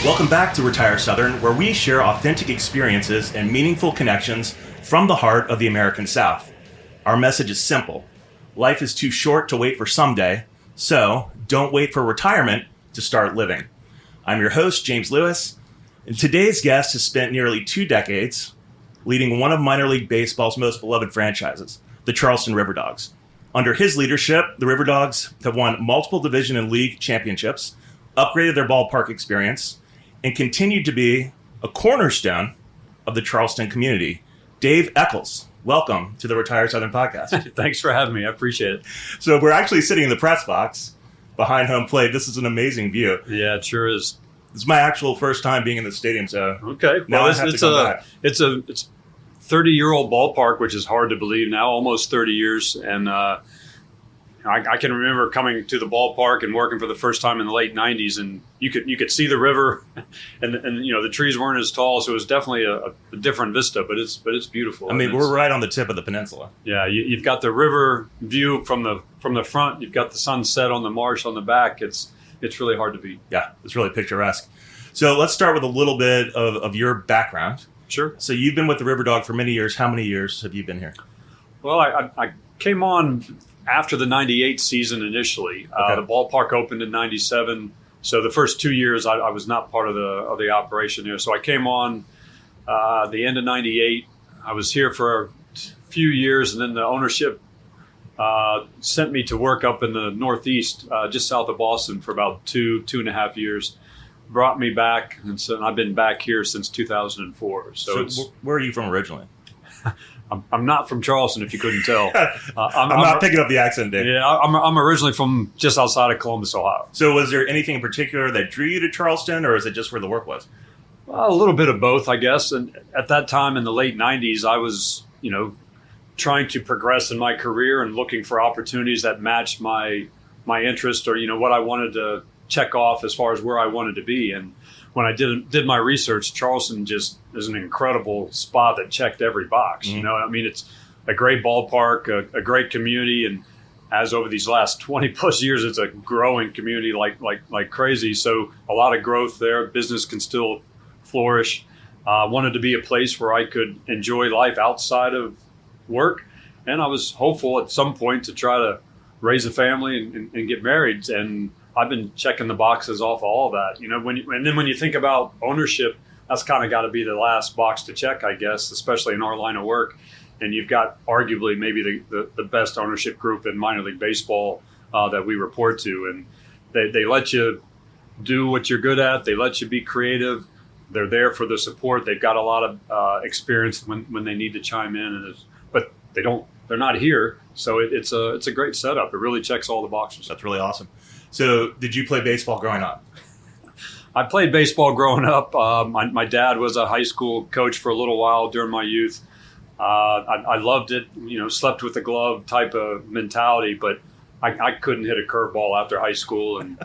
Welcome back to Retire Southern, where we share authentic experiences and meaningful connections from the heart of the American South. Our message is simple. Life is too short to wait for someday, so don't wait for retirement to start living. I'm your host, James Lewis, and today's guest has spent nearly 2 decades leading one of minor league baseball's most beloved franchises, the Charleston RiverDogs. Under his leadership, the RiverDogs have won multiple division and league championships, upgraded their ballpark experience, and continued to be a cornerstone of the Charleston community. Dave Echols, welcome to the Retire Southern podcast. Thanks for having me. I appreciate it. So we're actually sitting in the press box behind home plate. This is an amazing view. Yeah, it sure is. This is my actual first time being in the stadium, so okay. Now I have to come back. It's 30-year-old ballpark, which is hard to believe now, almost 30 years, and I can remember coming to the ballpark and working for the first time in the late 90s, and you could see the river, and you know the trees weren't as tall, so it was definitely a different vista, but it's beautiful. I mean, we're right on the tip of the peninsula. Yeah, you've got the river view from the front. You've got the sunset on the marsh on the back. It's really hard to beat. Yeah, it's really picturesque. So let's start with a little bit of your background. Sure. So you've been with the RiverDog for many years. How many years have you been here? Well, I came on after the 98 season initially. Okay. The ballpark opened in 97. So the first 2 years I was not part of the operation there. So I came on the end of 98. I was here for a few years, and then the ownership sent me to work up in the Northeast, just south of Boston, for about two and a half years. Brought me back, and so I've been back here since 2004. So where are you from originally? I'm not from Charleston, if you couldn't tell. I'm not picking up the accent, Dave. Yeah, I'm originally from just outside of Columbus, Ohio. So was there anything in particular that drew you to Charleston, or is it just where the work was? Well, a little bit of both, I guess. And at that time in the late 90s, I was, trying to progress in my career and looking for opportunities that matched my interest, or, what I wanted to check off as far as where I wanted to be. And when I did my research, Charleston just is an incredible spot that checked every box. Mm-hmm. It's a great ballpark, a great community, and as over these last 20 plus years, it's a growing community like crazy. So a lot of growth there. Business can still flourish. Wanted to be a place where I could enjoy life outside of work, and I was hopeful at some point to try to raise a family and get married. And I've been checking the boxes off all of that, and then when you think about ownership, that's kind of got to be the last box to check, I guess, especially in our line of work. And you've got arguably maybe the best ownership group in minor league baseball that we report to. And they let you do what you're good at. They let you be creative. They're there for the support. They've got a lot of experience when they need to chime in, but they're not here. So it's a great setup. It really checks all the boxes. That's really awesome. So did you play baseball growing up? I played baseball growing up. My dad was a high school coach for a little while during my youth. I loved it, slept with the glove type of mentality, but I couldn't hit a curveball after high school. And,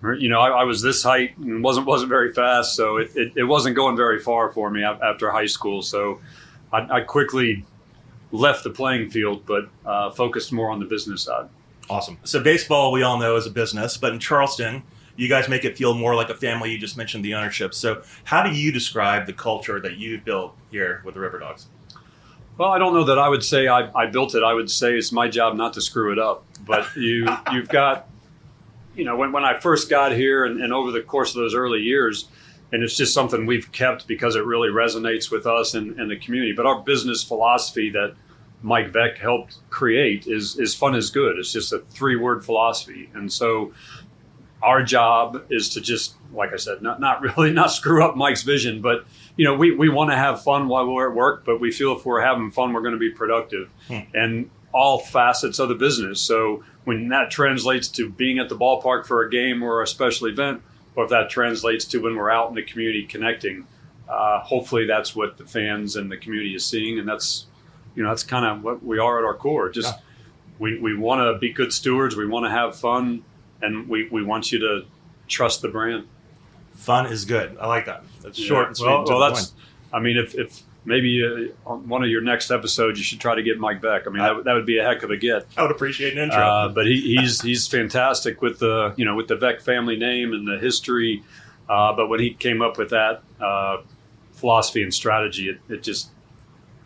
I was this height and wasn't very fast. So it wasn't going very far for me after high school. So I quickly left the playing field, but focused more on the business side. Awesome. So baseball, we all know, is a business, but in Charleston, you guys make it feel more like a family. You just mentioned the ownership. So how do you describe the culture that you've built here with the RiverDogs? Well, I don't know that I would say I built it. I would say it's my job not to screw it up. But you've got, when I first got here and over the course of those early years, and it's just something we've kept because it really resonates with us and the community. But our business philosophy that Mike Veck helped create is fun is good. It's just a 3-word philosophy. And so our job is to just, like I said, not screw up Mike's vision, but we want to have fun while we're at work, but we feel if we're having fun, we're going to be productive and all facets of the business. So when that translates to being at the ballpark for a game or a special event, or if that translates to when we're out in the community connecting, hopefully that's what the fans and the community is seeing. And that's kind of what we are at our core. Just we want to be good stewards. We want to have fun, and we want you to trust the brand. Fun is good. I like that. That's short and sweet. Well, that's. I mean, if maybe on one of your next episodes, you should try to get Mike Beck. I mean, that would be a heck of a get. I would appreciate an intro. But he's fantastic with the Beck family name and the history. But when he came up with that philosophy and strategy, it just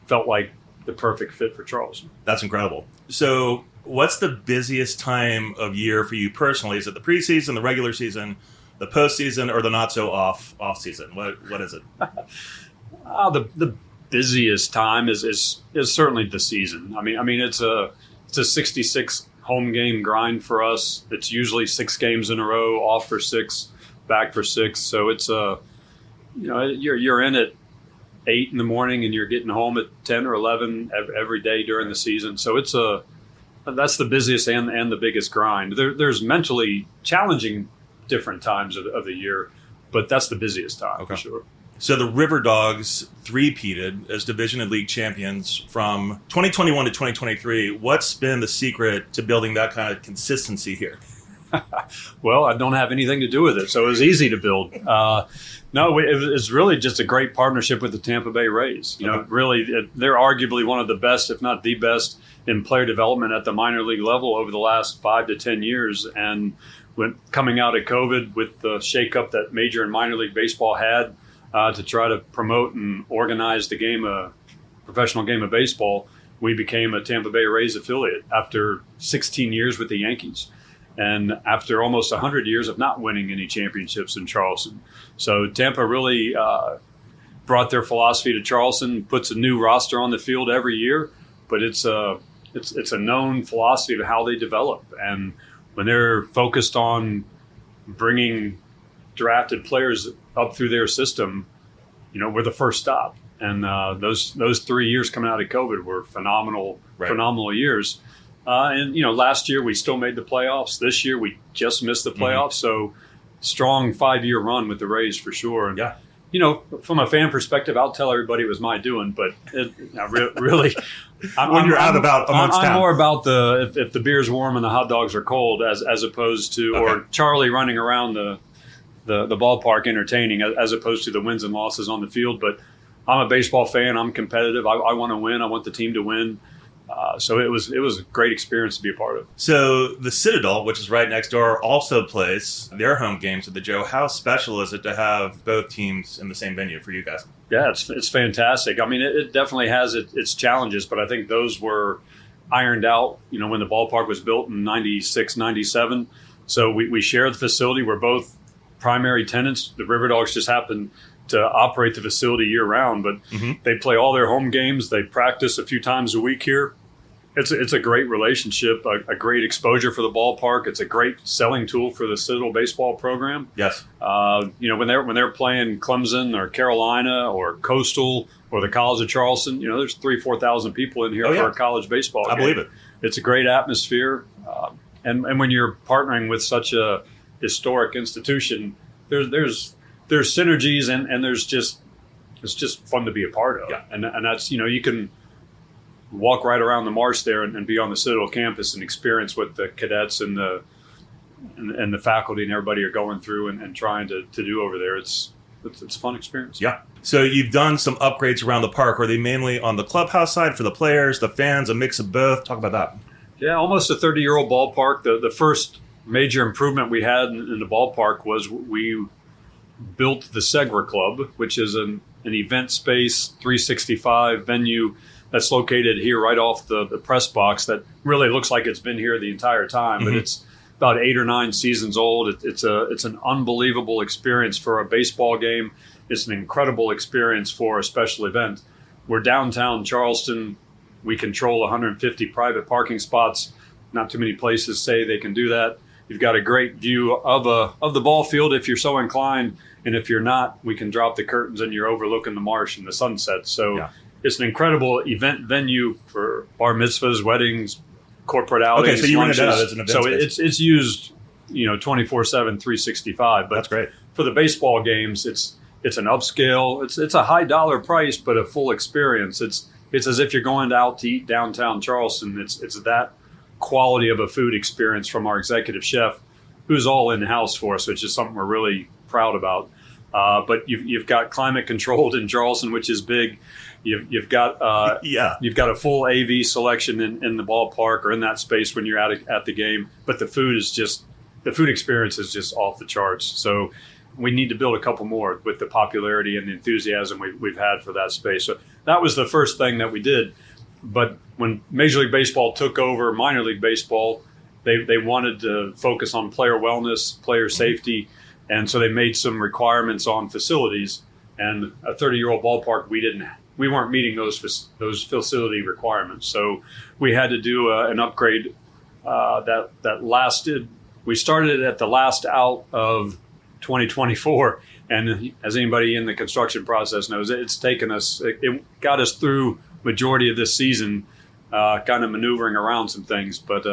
felt like the perfect fit for Charleston. That's incredible. So what's the busiest time of year for you personally? Is it the preseason, the regular season, the postseason, or the not so off season? What is it? The busiest time is certainly the season. I mean it's a 66 home game grind for us. It's usually 6 games in a row, off for 6, back for 6. So it's you're in at 8 in the morning and you're getting home at 10 or 11 every day during the season. So that's the busiest and the biggest grind. There's mentally challenging different times of the year, but that's the busiest time for sure. So the RiverDogs three-peated as Division and League champions from 2021 to 2023. What's been the secret to building that kind of consistency here? Well, I don't have anything to do with it, so it was easy to build. No, it's really just a great partnership with the Tampa Bay Rays. Really, they're arguably one of the best, if not the best, in player development at the minor league level over the last 5 to 10 years. And when coming out of COVID with the shakeup that major and minor league baseball had to try to promote and organize the professional game of baseball, we became a Tampa Bay Rays affiliate after 16 years with the Yankees. And after almost 100 years of not winning any championships in Charleston. So Tampa really brought their philosophy to Charleston, puts a new roster on the field every year, but it's a known philosophy of how they develop. And when they're focused on bringing drafted players up through their system, we're the first stop. And those 3 years coming out of COVID were phenomenal years. And last year we still made the playoffs. This year we just missed the playoffs. So strong 5-year run with the Rays for sure. And, from a fan perspective, I'll tell everybody it was my doing. But really, I'm more about if the beer's warm and the hot dogs are cold, as opposed to or Charlie running around the ballpark entertaining, as opposed to the wins and losses on the field. But I'm a baseball fan. I'm competitive. I want to win. I want the team to win. So it was a great experience to be a part of. So the Citadel, which is right next door, also plays their home games at the Joe. How special is it to have both teams in the same venue for you guys? Yeah, it's fantastic. I mean, it definitely has its challenges, but I think those were ironed out, when the ballpark was built in 96, 97. So we share the facility. We're both primary tenants. The RiverDogs just happen to operate the facility year-round, but they play all their home games. They practice a few times a week here. It's a great relationship, a great exposure for the ballpark. It's a great selling tool for the Citadel baseball program. Yes. When they're playing Clemson or Carolina or Coastal or the College of Charleston, there's 3,000-4,000 people in here for a college baseball game. I believe it. It's a great atmosphere. And when you're partnering with such a historic institution, there's synergies and it's just fun to be a part of. Yeah. And that's, you can walk right around the marsh there and be on the Citadel campus and experience what the cadets and the faculty and everybody are going through and trying to do over there. It's a fun experience. Yeah. So you've done some upgrades around the park. Are they mainly on the clubhouse side for the players, the fans, a mix of both? Talk about that. Yeah, almost a 30-year-old ballpark. The first major improvement we had in the ballpark was we built the Segra Club, which is an event space, 365 venue that's located here right off the press box that really looks like it's been here the entire time, but it's about 8 or 9 seasons old. It's an unbelievable experience for a baseball game. It's an incredible experience for a special event. We're downtown Charleston. We control 150 private parking spots. Not too many places say they can do that. You've got a great view of the ball field if you're so inclined, and if you're not, we can drop the curtains and you're overlooking the marsh and the sunset. So it's an incredible event venue for bar mitzvahs, weddings, corporate outings. Okay, so you rent lunches. it out as an event So space. it's used 24/7, 365. But that's great. For the baseball games, it's an upscale. It's a high dollar price, but a full experience. It's as if you're going out to eat downtown Charleston. It's that quality of a food experience from our executive chef, who's all in-house for us, which is something we're really proud about. But you've got climate controlled in Charleston, which is big. You've got you've got a full AV selection in the ballpark or in that space when you're at the game. But the food experience is just off the charts. So we need to build a couple more with the popularity and the enthusiasm we've had for that space. So that was the first thing that we did. But when Major League Baseball took over minor league baseball, they wanted to focus on player wellness, player safety, and so they made some requirements on facilities. And a 30-year-old ballpark, we weren't meeting those facility requirements. So we had to do an upgrade that lasted. We started at the last out of 2024, and as anybody in the construction process knows, it's taken us. It got us through majority of this season, kind of maneuvering around some things. But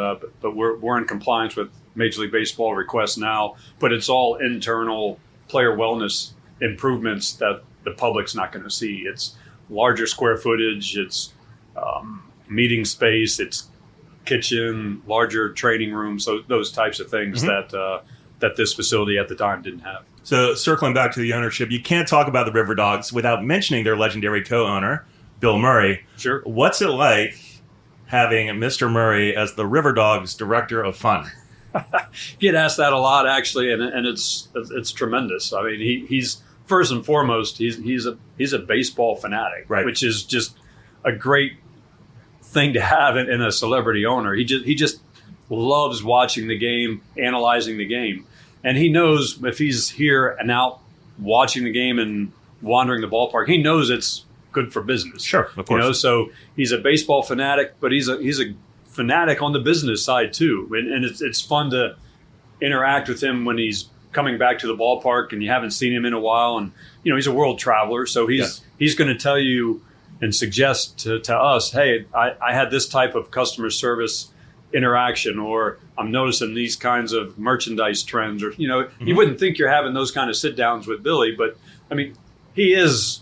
we're in compliance with Major League Baseball requests now. But it's all internal player wellness improvements that the public's not going to see. It's larger square footage. It's meeting space. It's kitchen, larger training rooms. So those types of things that this facility at the time didn't have. So circling back to the ownership, you can't talk about the RiverDogs without mentioning their legendary co-owner, Bill Murray. Sure. What's it like having Mr. Murray as the RiverDogs director of fun? Get asked that a lot, actually, and it's tremendous. I mean, he's first and foremost he's a baseball fanatic, right, which is just a great thing to have in a celebrity owner. He just loves watching the game, analyzing the game, and he knows if he's here and out watching the game and wandering the ballpark, he knows it's good for business. Sure, of course. So he's a baseball fanatic, but he's a fanatic on the business side too, and it's fun to interact with him when he's coming back to the ballpark and you haven't seen him in a while. And he's a world traveler, so he's going to tell you and suggest to us, hey, I had this type of customer service interaction, or I'm noticing these kinds of merchandise trends, or you wouldn't think you're having those kind of sit downs with Billy, but I mean, he is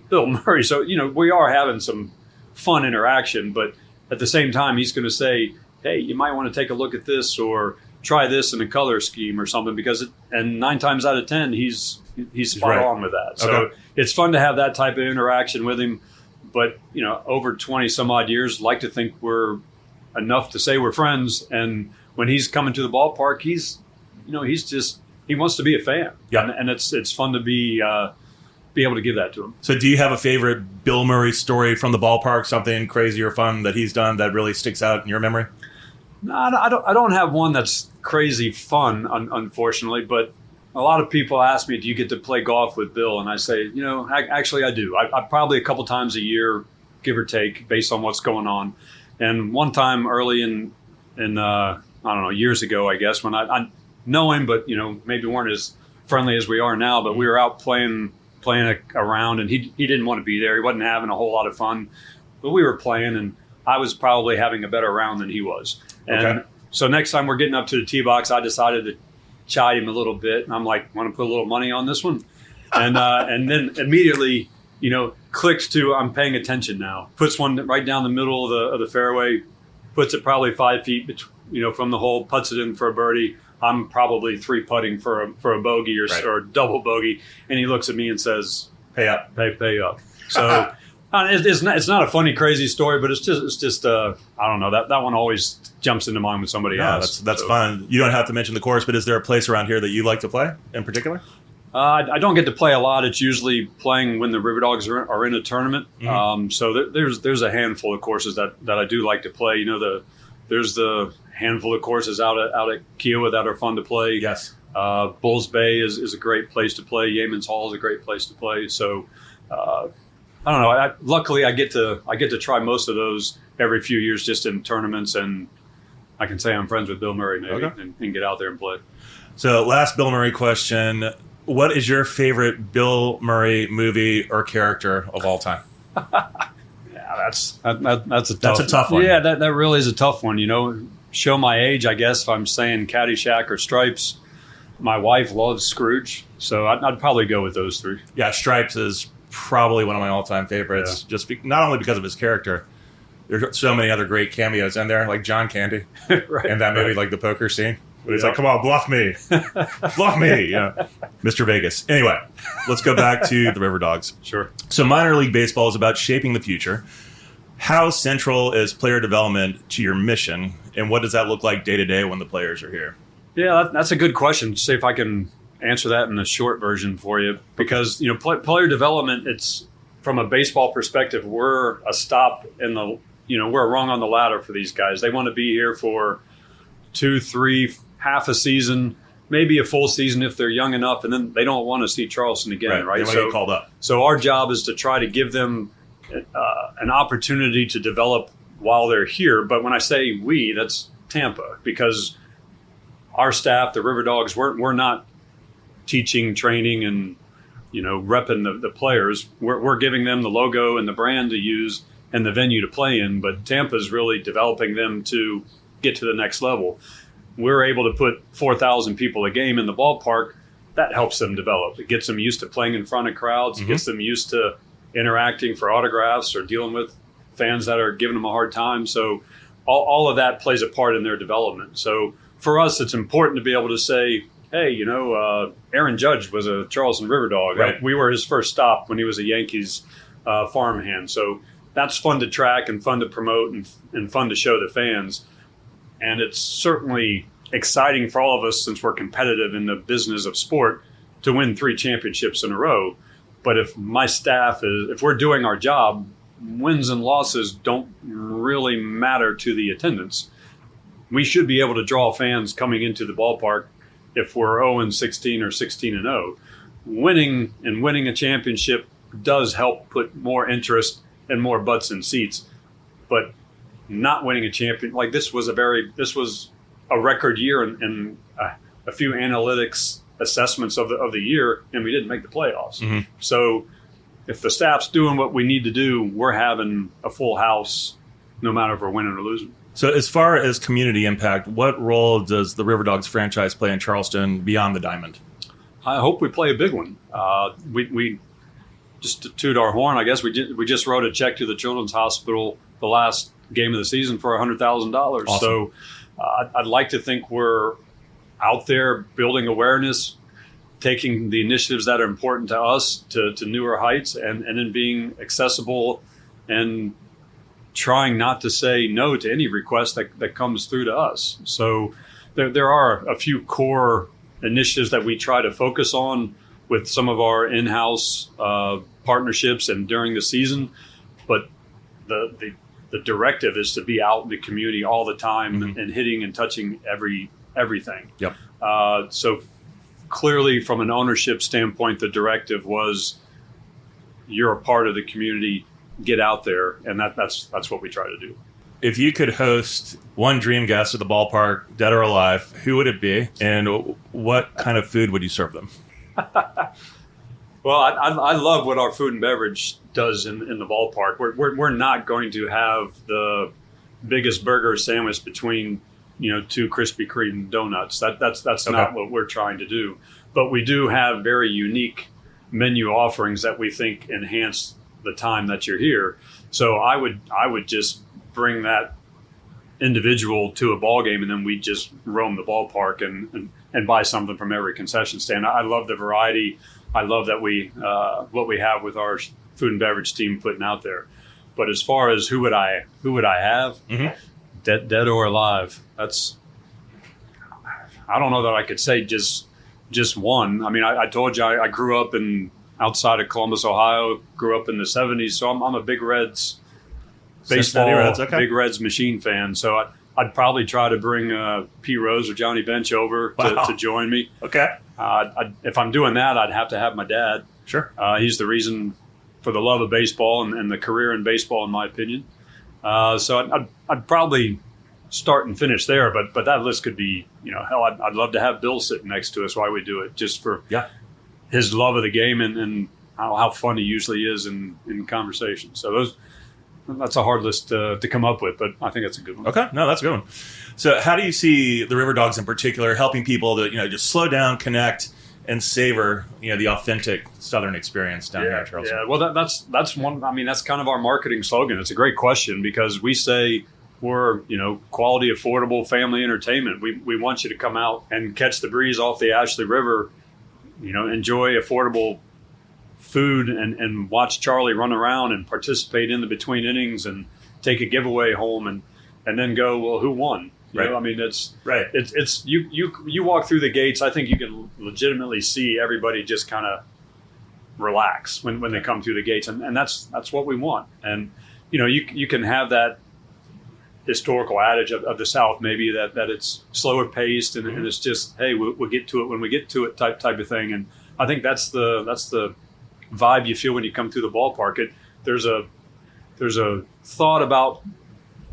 Bill Murray, so we are having some fun interaction, but at the same time, he's going to say, hey, you might want to take a look at this or try this in a color scheme or something, and 9 times out of 10, he's spot on with that. So it's fun to have that type of interaction with him. But, over 20 some odd years, like to think we're enough to say we're friends. And when he's coming to the ballpark, he wants to be a fan. Yeah. And it's fun to be able to give that to him. So do you have a favorite Bill Murray story from the ballpark, something crazy or fun that he's done that really sticks out in your memory? No, I don't have one that's crazy fun, unfortunately, but a lot of people ask me, do you get to play golf with Bill? And I say, actually I do. I probably a couple times a year, give or take, based on what's going on. And one time early in I don't know, years ago, I guess, when I know him, but, maybe weren't as friendly as we are now, but we were out playing a round, and he didn't want to be there. He wasn't having a whole lot of fun, but we were playing, and I was probably having a better round than he was. And so next time we're getting up to the tee box, I decided to chide him a little bit, and I'm like, want to put a little money on this one? And then immediately, clicks to, I'm paying attention now. Puts one right down the middle of the fairway, puts it probably 5 feet, from the hole, puts it in for a birdie. I'm probably 3 putting for a bogey or double bogey, and he looks at me and says, "Pay up, pay up." So it's not a funny, crazy story, but it's just I don't know, that one always jumps into mind when somebody asks. That's fun. You don't have to mention the course, but is there a place around here that you like to play in particular? I don't get to play a lot. It's usually playing when the RiverDogs are in a tournament. Mm-hmm. So there's a handful of courses that I do like to play. There's the handful of courses out at Kiowa that are fun to play. Yes. Bulls Bay is a great place to play. Yeaman's Hall is a great place to play. So I don't know. Luckily, I get to try most of those every few years, just in tournaments, and I can say I'm friends with Bill Murray maybe and get out there and play. So last Bill Murray question. What is your favorite Bill Murray movie or character of all time? That's a tough one. Yeah, that really is a tough one. Show my age, I guess, if I'm saying Caddyshack or Stripes. My wife loves Scrooge, so I'd probably go with those 3. Yeah, Stripes is probably one of my all-time favorites, not only because of his character. There's so many other great cameos in there, like John Candy in that movie, like the poker scene. But he's like, come on, bluff me. Bluff me. Yeah. Mr. Vegas. Anyway, let's go back to the RiverDogs. Sure. So minor league baseball is about shaping the future. How central is player development to your mission, and what does that look like day to day when the players are here? Yeah, that's a good question. See if I can answer that in a short version for you, because player development, it's from a baseball perspective, we're a stop in the we're a rung on the ladder for these guys. They want to be here for 2, 3, half a season, maybe a full season if they're young enough, and then they don't want to see Charleston again, right? They might get called up. So our job is to try to give them an opportunity to develop while they're here. But when I say we, that's Tampa, because our staff, the RiverDogs, we're not teaching, training, and repping the players. We're giving them the logo and the brand to use and the venue to play in. But Tampa's really developing them to get to the next level. We're able to put 4,000 people a game in the ballpark. That helps them develop. It gets them used to playing in front of crowds. It gets them used to interacting for autographs or dealing with fans that are giving them a hard time. So all of that plays a part in their development. So for us, it's important to be able to say, hey, Aaron Judge was a Charleston RiverDog. Right. We were his first stop when he was a Yankees farmhand. So that's fun to track and fun to promote and fun to show the fans. And it's certainly exciting for all of us, since we're competitive in the business of sport, to win 3 championships in a row. But if my staff if we're doing our job, wins and losses don't really matter to the attendance. We should be able to draw fans coming into the ballpark if we're 0-16 or 16-0. Winning a championship does help put more interest and more butts in seats. But not winning a champion, like this was a record year and a few analytics assessments of the year, and we didn't make the playoffs. Mm-hmm. So if the staff's doing what we need to do, we're having a full house no matter if we're winning or losing. So as far as community impact, what role does the RiverDogs franchise play in Charleston beyond the diamond? I hope we play a big one. We just to toot our horn, I guess we just wrote a check to the Children's Hospital the last game of the season for $100,000. Awesome. So I'd like to think we're out there building awareness, taking the initiatives that are important to us to newer heights, and then being accessible and trying not to say no to any request that comes through to us. So there are a few core initiatives that we try to focus on with some of our in-house partnerships and during the season. But the directive is to be out in the community all the time, mm-hmm. and hitting and touching everything. Yep. So clearly, from an ownership standpoint, the directive was, you're a part of the community, get out there, and that's what we try to do. If you could host one dream guest at the ballpark, dead or alive, who would it be, and what kind of food would you serve them? Well, I love what our food and beverage does in the ballpark. We're not going to have the biggest burger sandwich between 2 Krispy Kreme donuts. That's okay. Not what we're trying to do. But we do have very unique menu offerings that we think enhance the time that you're here. So I would just bring that individual to a ball game, and then we just roam the ballpark and buy something from every concession stand. I love the variety. I love that what we have with our food and beverage team putting out there. But as far as who would I have, mm-hmm. dead or alive, I don't know that I could say just one. I mean, I told you I grew up outside of Columbus, Ohio. Grew up in the '70s, so I'm a big Reds baseball, okay. Big Reds machine fan. So I'd probably try to bring P. Rose or Johnny Bench over to join me. Okay. If I'm doing that, I'd have to have my dad. Sure. He's the reason for the love of baseball and the career in baseball, in my opinion. So I'd probably start and finish there, but that list could be, hell, I'd love to have Bill sitting next to us while we do it, just for his love of the game and how fun he usually is in conversation. So that's a hard list to come up with, but I think that's a good one. Okay, no, that's a good one. So how do you see the RiverDogs in particular helping people to just slow down, connect, and savor the authentic Southern experience down here in Charleston? Yeah, well, that's one. I mean, that's kind of our marketing slogan. It's a great question because we say we're quality, affordable family entertainment. We want you to come out and catch the breeze off the Ashley River, enjoy affordable food and watch Charlie run around and participate in the between innings and take a giveaway home and then go, well, who won? Right. I mean, it's Right. It's you walk through the gates. I think you can legitimately see everybody just kind of relax when they come through the gates, and that's what we want. And you can have that historical adage of the South, maybe that it's slower paced and it's just, hey, we'll get to it when we get to it type of thing. And I think that's the vibe you feel when you come through the ballpark. There's a thought about,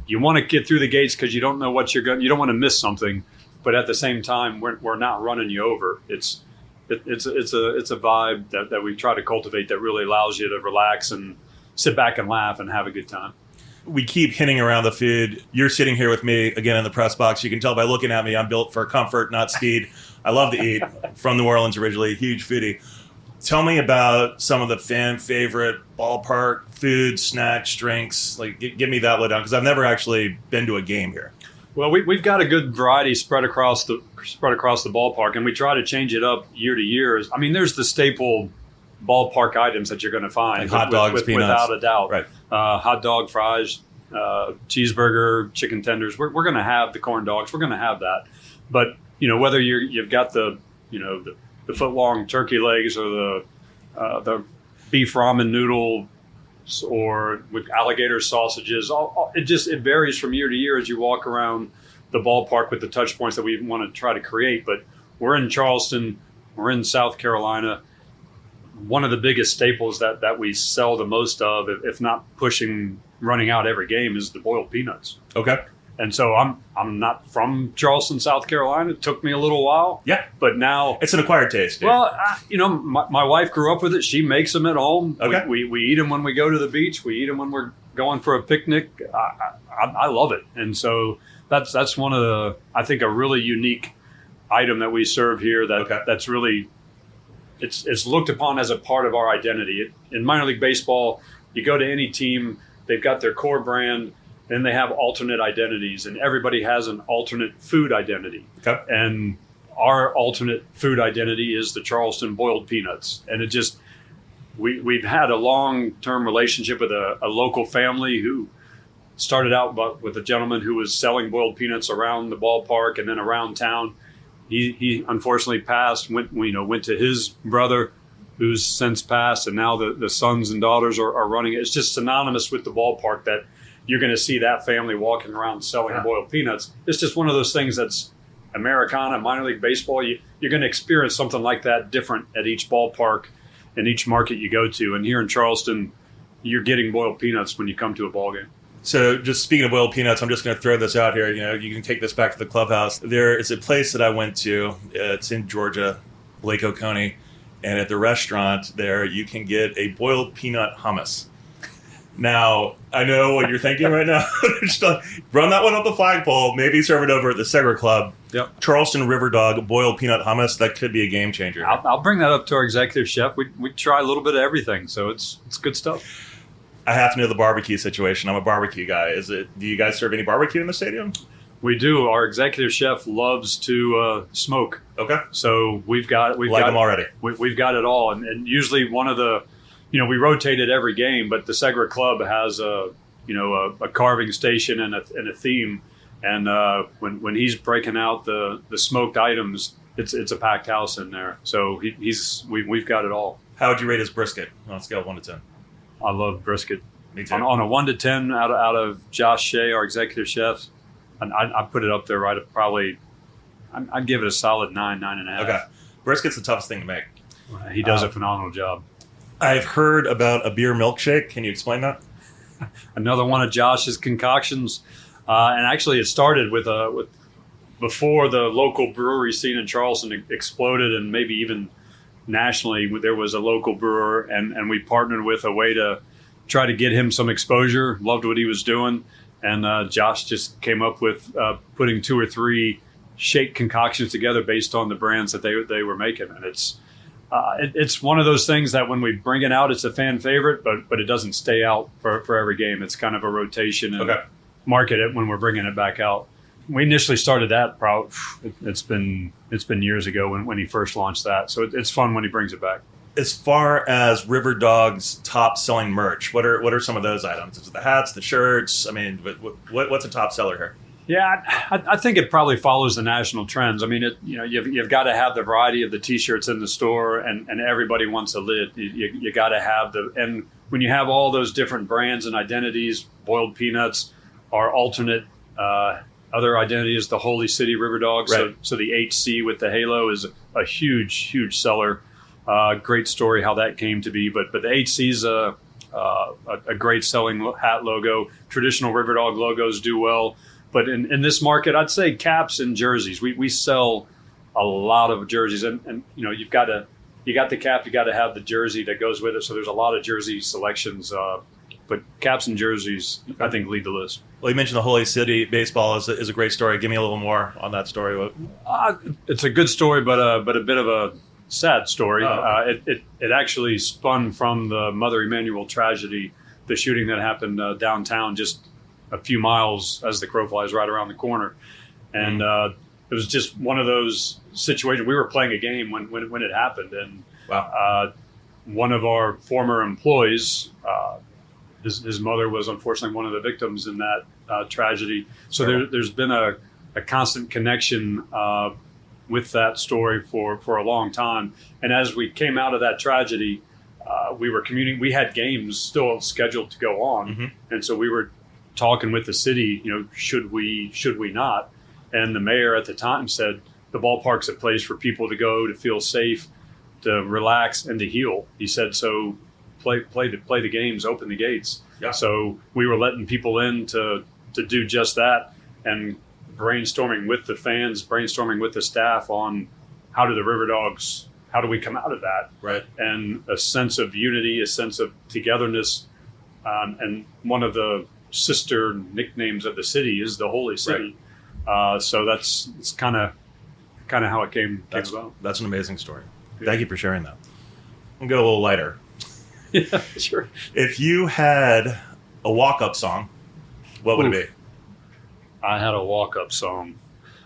you want to get through the gates because you don't know what you don't want to miss something, but at the same time we're not running you over. It's a vibe that we try to cultivate that really allows you to relax and sit back and laugh and have a good time. We keep hinting around the food. You're sitting here with me again in the press box. You can tell by looking at me, I'm built for comfort, not speed. I love to eat. From New Orleans originally, huge foodie. Tell me about some of the fan favorite ballpark food, snacks, drinks. Like, give me that lowdown, because I've never actually been to a game here. Well, we've got a good variety spread across the ballpark, and we try to change it up year to year. I mean, there's the staple ballpark items that you're going to find, like hot dogs, peanuts, without a doubt. Right. Hot dog, fries, cheeseburger, chicken tenders. We're going to have the corn dogs. We're going to have that. But whether you've got the foot long turkey legs or the beef ramen noodle or with alligator sausages, it varies from year to year as you walk around the ballpark with the touch points that we want to try to create. But we're in Charleston, we're in South Carolina. One of the biggest staples that we sell the most of, if not running out every game, is the boiled peanuts. Okay. And so I'm not from Charleston, South Carolina. It took me a little while. Yeah. But now it's an acquired taste. Dude. Well, my wife grew up with it. She makes them at home. Okay. We eat them when we go to the beach. We eat them when we're going for a picnic. I love it. And so that's one of the, I think, a really unique item that we serve here that's really, it's looked upon as a part of our identity. In minor league baseball, you go to any team, they've got their core brand, then they have alternate identities, and everybody has an alternate food identity. Okay. And our alternate food identity is the Charleston boiled peanuts. And it just, we've had a long-term relationship with a local family who started out with a gentleman who was selling boiled peanuts around the ballpark and then around town. He unfortunately passed, went to his brother, who's since passed, and now the sons and daughters are running it. It's just synonymous with the ballpark that you're going to see that family walking around selling boiled peanuts. It's just one of those things that's Americana, minor league baseball. You're going to experience something like that different at each ballpark and each market you go to. And here in Charleston, you're getting boiled peanuts when you come to a ball game. So just speaking of boiled peanuts, I'm just going to throw this out here. You can take this back to the clubhouse. There is a place that I went to. It's in Georgia, Lake Oconee. And at the restaurant there, you can get a boiled peanut hummus. Now, I know what you're thinking right now. Just run that one up the flagpole, maybe serve it over at the Segra Club. Yep. Charleston RiverDog boiled peanut hummus, that could be a game changer. I'll bring that up to our executive chef. We try a little bit of everything, so it's good stuff. I have to know the barbecue situation. I'm a barbecue guy. Do you guys serve any barbecue in the stadium? We do. Our executive chef loves to smoke. Okay. So we've got them already. We've got it all, and usually one of the, we rotate it every game, but the Segra Club has a carving station and a theme, and when he's breaking out the smoked items, it's a packed house in there. So we've got it all. How would you rate his brisket on a scale of 1 to 10? I love brisket. Me too. On a 1 to 10 out of Josh Shea, our executive chef, and I put it up there right at probably, I'd give it a solid 9.5. Okay. Brisket's the toughest thing to make. He does a phenomenal job. I've heard about a beer milkshake. Can you explain that? Another one of Josh's concoctions. And actually it started with before the local brewery scene in Charleston exploded, and maybe even nationally, there was a local brewer, and we partnered with a way to try to get him some exposure. Loved what he was doing. And Josh just came up with putting 2 or 3 shake concoctions together based on the brands that they were making. And it's one of those things that when we bring it out, it's a fan favorite, but it doesn't stay out for every game. It's kind of a rotation and market it when we're bringing it back out. We initially started that it's been years ago when he first launched that. So it's fun when he brings it back. As far as RiverDogs' top selling merch, what are some of those items? Is it the hats, the shirts? I mean, what's a top seller here? Yeah, I think it probably follows the national trends. I mean, you've got to have the variety of the T-shirts in the store, and everybody wants a lid. You got to have and when you have all those different brands and identities, Boiled Peanuts, our alternate other identity is the Holy City RiverDogs. Right. So the HC with the halo is a huge seller. Great story how that came to be, but the HC is a great selling hat logo. Traditional RiverDog logos do well. But in this market, I'd say caps and jerseys. We sell a lot of jerseys, and you got the cap, you got to have the jersey that goes with it. So there's a lot of jersey selections, but caps and jerseys, I think, lead the list. Well, you mentioned the Holy City baseball is a great story. Give me a little more on that story. It's a good story, but a bit of a sad story. Oh. It actually spun from the Mother Emanuel tragedy, the shooting that happened downtown, just a few miles as the crow flies right around the corner. And it was just one of those situations. We were playing a game when it happened. And Wow. One of our former employees, his mother was unfortunately one of the victims in that tragedy. So there's been a constant connection with that story for a long time. And as we came out of that tragedy, we were commuting. We had games still scheduled to go on. Mm-hmm. And so we were talking with the city, should we not? And the mayor at the time said the ballpark's a place for people to go to feel safe, to relax, and to heal. He said, so play the games, open the gates. Yeah. So we were letting people in to do just that, and brainstorming with the fans, brainstorming with the staff on how do we come out of that? Right. And a sense of unity, a sense of togetherness, and one of the sister nicknames of the city is the Holy City. Right. So it's kind of how it came about. That's an amazing story. Thank you for sharing that. We'll go a little lighter. Yeah, sure. If you had a walk-up song, what would it be? I had a walk-up song.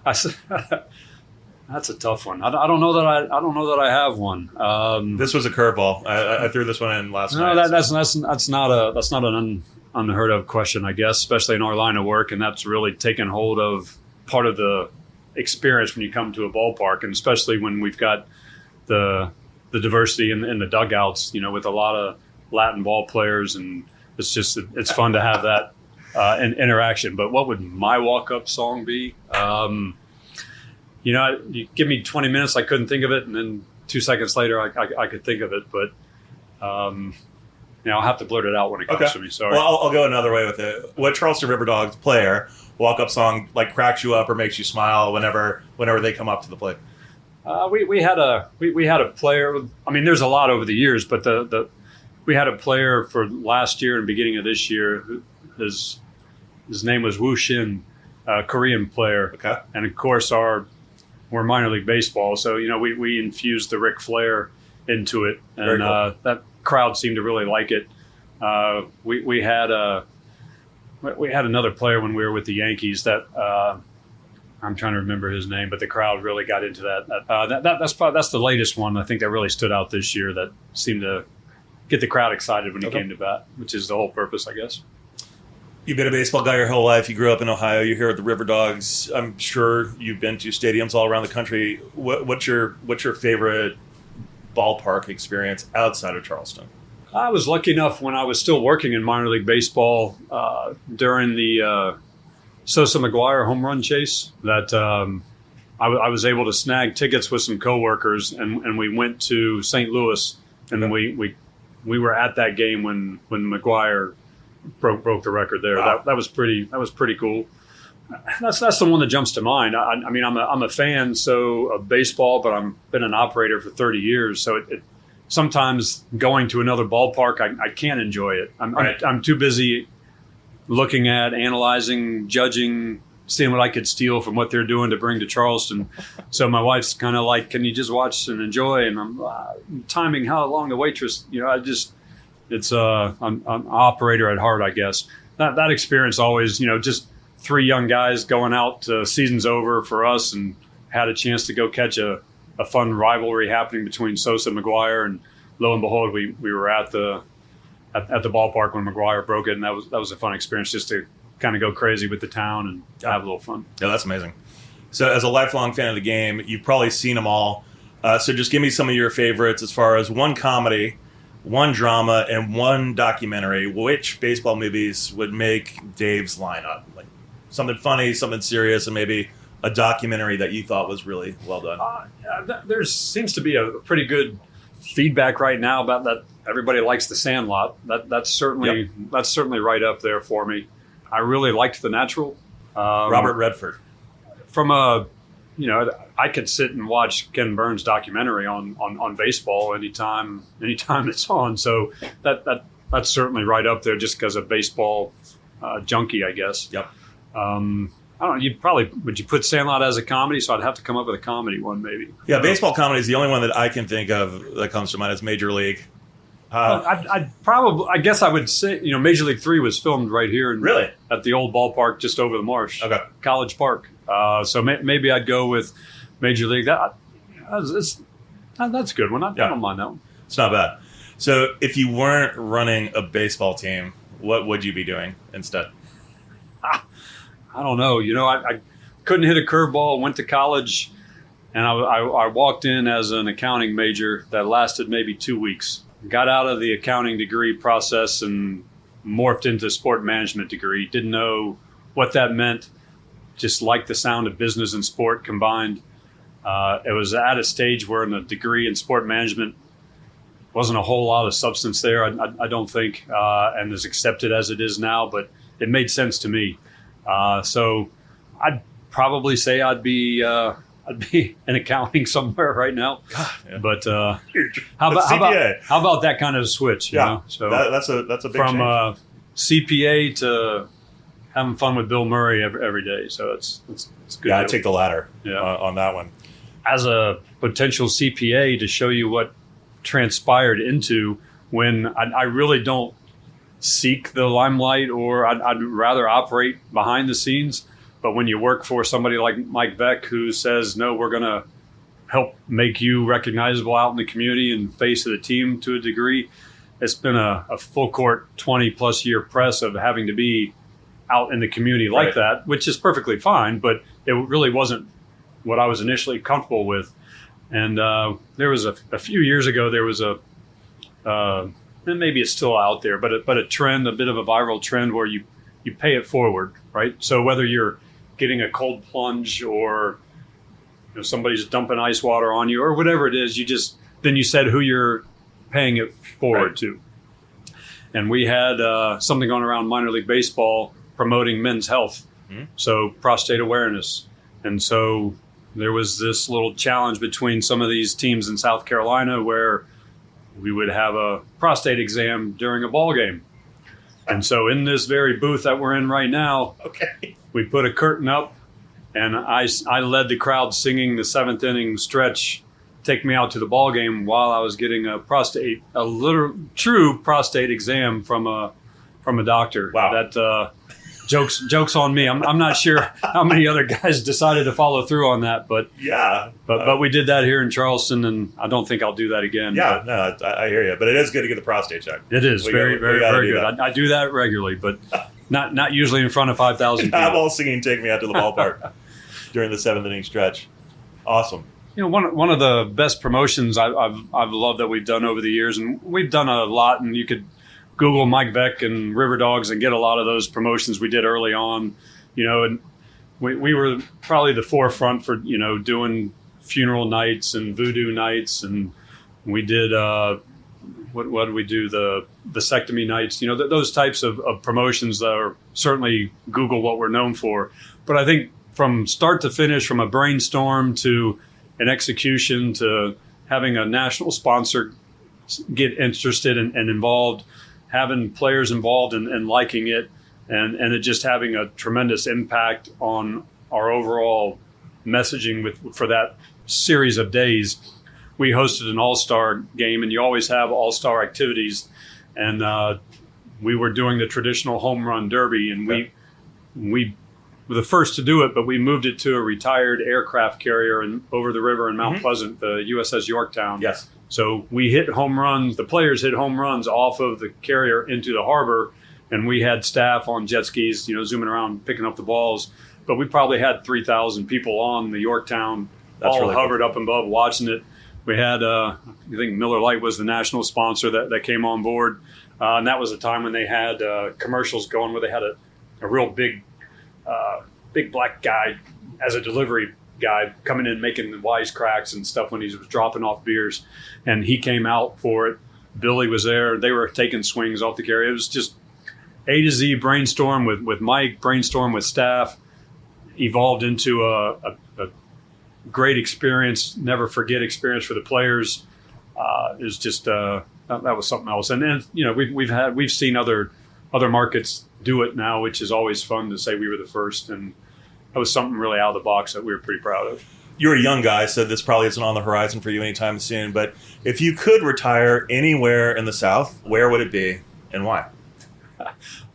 That's a tough one. I don't know that I have one. This was a curveball. I threw this one in last night. No, that's not an unheard of question, I guess, especially in our line of work, and that's really taken hold of part of the experience when you come to a ballpark, and especially when we've got the diversity in the dugouts, with a lot of Latin ball players, and it's fun to have that interaction. But what would my walk-up song be? You give me 20 minutes, I couldn't think of it, and then 2 seconds later, I could think of it, but I'll have to blurt it out when it comes to me. Sorry. Well, I'll go another way with it. What Charleston RiverDogs player walk-up song cracks you up or makes you smile whenever they come up to the plate? We had a player. I mean, there's a lot over the years, but we had a player for last year and beginning of this year. His name was Woo Shin, a Korean player. Okay. And of course, we're minor league baseball, so we infused the Ric Flair into it, and cool. That crowd seemed to really like it. We had another player when we were with the Yankees that I'm trying to remember his name, but the crowd really got into that. That's the latest one I think that really stood out this year that seemed to get the crowd excited when he came to bat, which is the whole purpose, I guess. You've been a baseball guy your whole life. You grew up in Ohio. You're here at the RiverDogs. I'm sure you've been to stadiums all around the country. What's your favorite ballpark experience outside of Charleston? I was lucky enough when I was still working in minor league baseball during the Sosa McGuire home run chase that I was able to snag tickets with some coworkers, and we went to St. Louis, and we were at that game when McGuire broke the record there. Wow. That was pretty cool. That's the one that jumps to mind. I mean, I'm a fan of baseball, but I've been an operator for 30 years, so it sometimes going to another ballpark, I can't enjoy it. I'm too busy looking at, analyzing, judging, seeing what I could steal from what they're doing to bring to Charleston. So my wife's kind of like, can you just watch and enjoy? And I'm timing how long the waitress, I'm an operator at heart, I guess. That experience always, just three young guys going out to season's over for us, and had a chance to go catch a fun rivalry happening between Sosa and McGuire. And lo and behold, we were at the ballpark when McGuire broke it, and that was a fun experience just to kind of go crazy with the town and have a little fun. Yeah, that's amazing. So as a lifelong fan of the game, you've probably seen them all. So just give me some of your favorites as far as one comedy, one drama, and one documentary. Which baseball movies would make Dave's lineup? Like something funny, something serious, and maybe a documentary that you thought was really well done. There seems to be a pretty good feedback right now about that. Everybody likes The Sandlot. That's certainly right up there for me. I really liked The Natural. Robert Redford. From I could sit and watch Ken Burns' documentary on baseball anytime it's on. So that's certainly right up there, just because of baseball junkie, I guess. Yep. I don't know. Would you put Sandlot as a comedy? So I'd have to come up with a comedy one, maybe. Yeah, baseball comedy is the only one that I can think of that comes to mind as Major League. I guess I would say, Major League 3 was filmed right here at the old ballpark just over the marsh. Okay. College Park. So maybe I'd go with Major League. That's a good one. I don't mind that one. It's not bad. So if you weren't running a baseball team, what would you be doing instead? I don't know. I couldn't hit a curveball, went to college, and I walked in as an accounting major that lasted maybe 2 weeks. Got out of the accounting degree process and morphed into a sport management degree. Didn't know what that meant. Just liked the sound of business and sport combined. It was at a stage where in a degree in sport management wasn't a whole lot of substance there, I don't think, and as accepted as it is now, but it made sense to me. So I'd probably say I'd be in accounting somewhere right now. God, yeah. But how about that kind of switch? Yeah, so that's a big from change. CPA to having fun with Bill Murray every day. So it's good. Yeah, I'd take the latter Yeah. on that one. As a potential CPA, to show you what transpired into when I really don't seek the limelight, or I'd rather operate behind the scenes. But when you work for somebody like Mike Beck, who says, no, we're going to help make you recognizable out in the community and face of the team to a degree, it's been a full court 20 plus year press of having to be out in the community like that, which is perfectly fine, but it really wasn't what I was initially comfortable with. And there was a few years ago, there was and maybe it's still out there, but a trend, a bit of a viral trend where you pay it forward, right? So whether you're getting a cold plunge or somebody's dumping ice water on you or whatever it is, then you said who you're paying it forward to. And we had something going around minor league baseball promoting men's health, so prostate awareness. And so there was this little challenge between some of these teams in South Carolina where we would have a prostate exam during a ball game. And so in this very booth that we're in right now, we put a curtain up, and I led the crowd singing the seventh inning stretch, Take Me Out to the Ball Game, while I was getting a true prostate exam from a doctor. Wow. That jokes on me. I'm not sure how many other guys decided to follow through on that, but yeah, but we did that here in Charleston, and I don't think I'll do that again. Yeah, no, I hear you, but it is good to get the prostate check. It is very good. I do that regularly, but not usually in front of 5,000 people. I'm all singing "Take Me Out to the Ballpark" during the seventh inning stretch. Awesome. One of the best promotions I've loved that we've done over the years, and we've done a lot, and you could Google Mike Beck and RiverDogs and get a lot of those promotions we did early on, and we were probably the forefront for, doing funeral nights and voodoo nights. And we did, what did we do? The vasectomy nights, those types of promotions that are certainly Google what we're known for. But I think from start to finish, from a brainstorm to an execution to having a national sponsor get interested and involved, having players involved and liking it, and it just having a tremendous impact on our overall messaging for that series of days. We hosted an all-star game, and you always have all-star activities. And we were doing the traditional home run derby, and we were the first to do it, but we moved it to a retired aircraft carrier over the river in Mount Pleasant, the USS Yorktown. Yes. So we hit home runs. The players hit home runs off of the carrier into the harbor, and we had staff on jet skis, zooming around, picking up the balls. But we probably had 3,000 people on the Yorktown, all really hovered up above watching it. We had, I think Miller Lite was the national sponsor that came on board. And that was a time when they had commercials going where they had a real big black guy as a delivery guy coming in making the wisecracks and stuff when he was dropping off beers. And he came out for it. Billy was there. They were taking swings off the carry. It was just A to Z brainstorm with Mike, brainstorm with staff, evolved into a great experience, never forget experience for the players. It was just that was something else. And then we've seen other markets do it now, which is always fun to say we were the first, and that was something really out of the box that we were pretty proud of. You're a young guy, so this probably isn't on the horizon for you anytime soon. But if you could retire anywhere in the South, where would it be and why?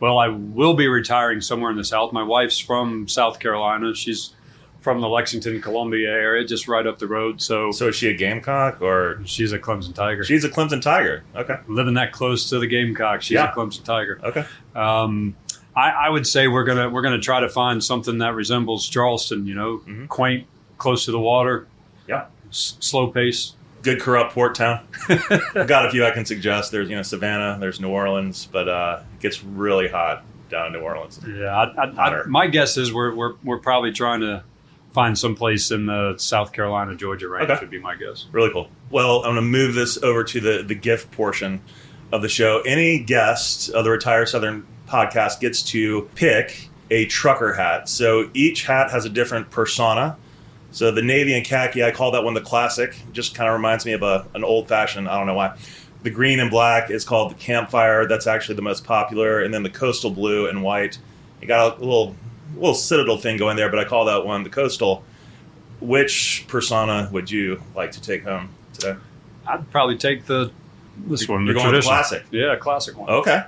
Well, I will be retiring somewhere in the South. My wife's from South Carolina. She's from the Lexington, Columbia area, just right up the road. So is she a Gamecock or? She's a Clemson Tiger. She's a Clemson Tiger. Okay. Living that close to the Gamecock, she's a Clemson Tiger. Okay. I would say we're gonna try to find something that resembles Charleston. Quaint, close to the water. Yeah. Slow pace. Good corrupt port town. I've got a few I can suggest. There's Savannah, there's New Orleans, but it gets really hot down in New Orleans. Yeah, my guess is we're probably trying to find some place in the South Carolina, Georgia range. Would be my guess. Really cool. Well, I'm going to move this over to the gift portion of the show. Any guest of the Retire Southern podcast gets to pick a trucker hat. So each hat has a different persona. So the navy and khaki, I call that one the classic. Just kind of reminds me of an old-fashioned, I don't know why. The green and black is called the campfire. That's actually the most popular. And then the coastal blue and white. You got a little citadel thing going there, but I call that one the coastal. Which persona would you like to take home today? I'd probably take this one. You're going with the classic? Yeah, classic one. Okay.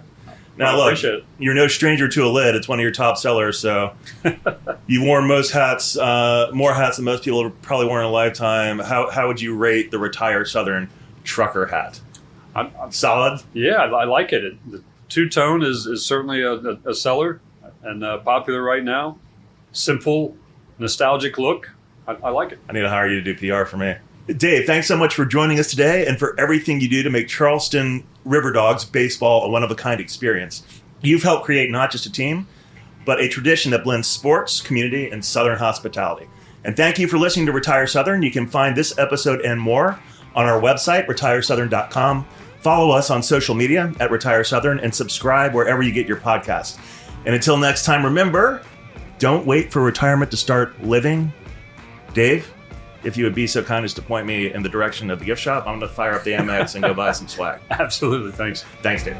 Now, look, you're no stranger to a lid. It's one of your top sellers, so you've worn more hats than most people have probably worn in a lifetime. How would you rate the Retire Southern trucker hat? I'm solid? Yeah, I like it. The two-tone is certainly a seller and popular right now. Simple, nostalgic look. I like it. I need to hire you to do PR for me. Dave, thanks so much for joining us today and for everything you do to make Charleston RiverDogs baseball a one-of-a-kind experience. You've helped create not just a team, but a tradition that blends sports, community, and Southern hospitality. And thank you for listening to Retire Southern. You can find this episode and more on our website, retiresouthern.com. Follow us on social media at Retire Southern and subscribe wherever you get your podcasts. And until next time, remember, don't wait for retirement to start living. Dave, if you would be so kind as to point me in the direction of the gift shop, I'm going to fire up the Amex and go buy some swag. Absolutely. Thanks. Thanks, Dave.